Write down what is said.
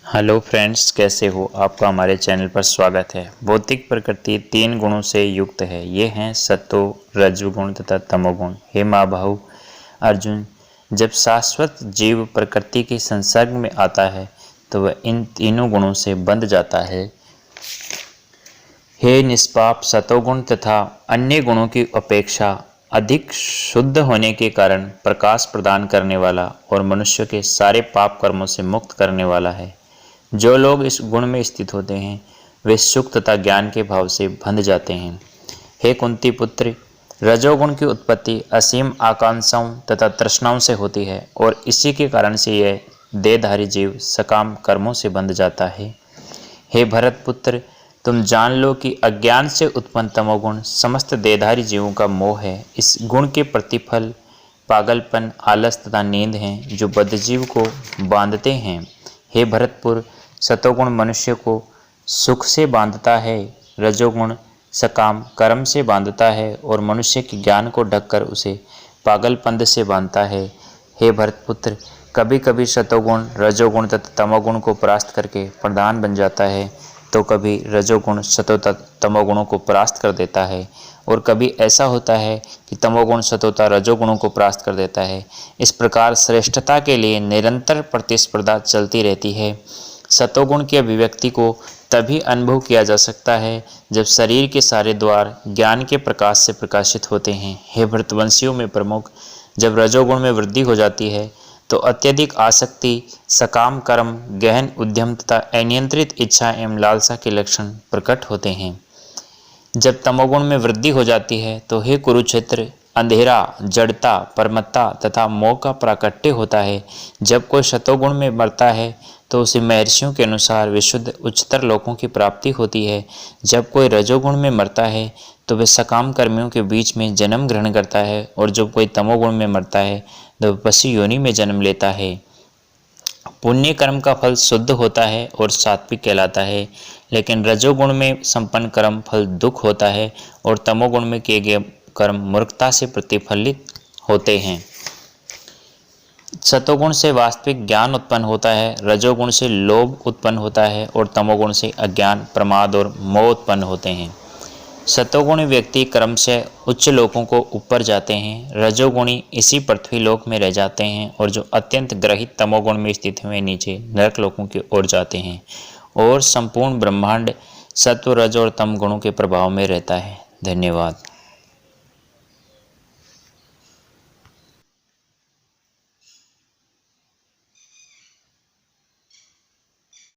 Hello friends, कैसे हो? आपका हमारे चैनल पर स्वागत है। भौतिक प्रकृति 3 गुणों से युक्त है। ये हैं सत्व, रजोगुण तथा तमोगुण। हे महाबाहु अर्जुन, जब शाश्वत जीव प्रकृति के संसर्ग में आता है तो वह इन तीनों गुणों से बंध जाता है। हे निष्पाप, सतोगुण तथा अन्य गुणों की अपेक्षा अधिक शुद्ध होने के कारण प्रकाश प्रदान करने वाला और मनुष्य के सारे पाप कर्मों से मुक्त करने वाला है। जो लोग इस गुण में स्थित होते हैं वे सुख तथा ज्ञान के भाव से बंध जाते हैं। हे कुंती पुत्र, रजोगुण की उत्पत्ति असीम आकांक्षाओं तथा तृष्णाओं से होती है और इसी के कारण से यह देहधारी जीव सकाम कर्मों से बंध जाता है। हे भरत पुत्र, तुम जान लो कि अज्ञान से उत्पन्न तमोगुण समस्त देहधारी जीवों का मोह है। इस गुण के प्रतिफल पागलपन, आलस तथा नींद हैं जो बद्धजीव को बांधते हैं। हे भरतपुर, सतोगुण मनुष्य को सुख से बांधता है, रजोगुण सकाम कर्म से बांधता है और मनुष्य के ज्ञान को ढककर उसे पागलपन से बांधता है। हे भरतपुत्र, कभी कभी सतोगुण रजोगुण तथा तमोगुण को परास्त करके प्रधान बन जाता है तो कभी रजोगुण सतोता तमोगुणों को परास्त कर देता है और कभी ऐसा होता है कि तमोगुण सतोता रजोगुणों को परास्त कर देता है। इस प्रकार श्रेष्ठता के लिए निरंतर प्रतिस्पर्धा चलती रहती है। सतोगुण की अभिव्यक्ति को तभी अनुभव किया जा सकता है जब शरीर के सारे द्वार ज्ञान के प्रकाश से प्रकाशित होते हैं। हे भरतवंशियों में प्रमुख, जब रजोगुण में वृद्धि हो जाती है तो अत्यधिक आसक्ति, सकाम कर्म, गहन उद्यम तथा अनियंत्रित इच्छा एवं लालसा के लक्षण प्रकट होते हैं। जब तमोगुण में वृद्धि हो जाती है तो हे कुरुक्षेत्र, अंधेरा, जड़ता, परमत्ता तथा मोह का प्राकट्य होता है। जब कोई सतोगुण में मरता है तो उसे महर्षियों के अनुसार विशुद्ध उच्चतर लोकों की प्राप्ति होती है। जब कोई रजोगुण में मरता है तो वह सकाम कर्मियों के बीच में जन्म ग्रहण करता है और जब कोई तमोगुण में मरता है तो वह पशु योनि में जन्म लेता है। पुण्य कर्म का फल शुद्ध होता है और सात्विक कहलाता है, लेकिन रजोगुण में संपन्न कर्म फल दुख होता है और तमोगुण में किए गए कर्म मूर्खता से प्रतिफलित होते हैं। सतोगुण से वास्तविक ज्ञान उत्पन्न होता है, रजोगुण से लोभ उत्पन्न होता है और तमोगुण से अज्ञान, प्रमाद और मोह उत्पन्न होते हैं। सतोगुणी व्यक्ति क्रम से उच्च लोकों को ऊपर जाते हैं, रजोगुणी इसी पृथ्वी लोक में रह जाते हैं और जो अत्यंत ग्रहित तमोगुण में स्थित हुए नीचे नरक लोकों की ओर जाते हैं और संपूर्ण ब्रह्मांड सत्व, रज और तम गुणों के प्रभाव में रहता है। धन्यवाद।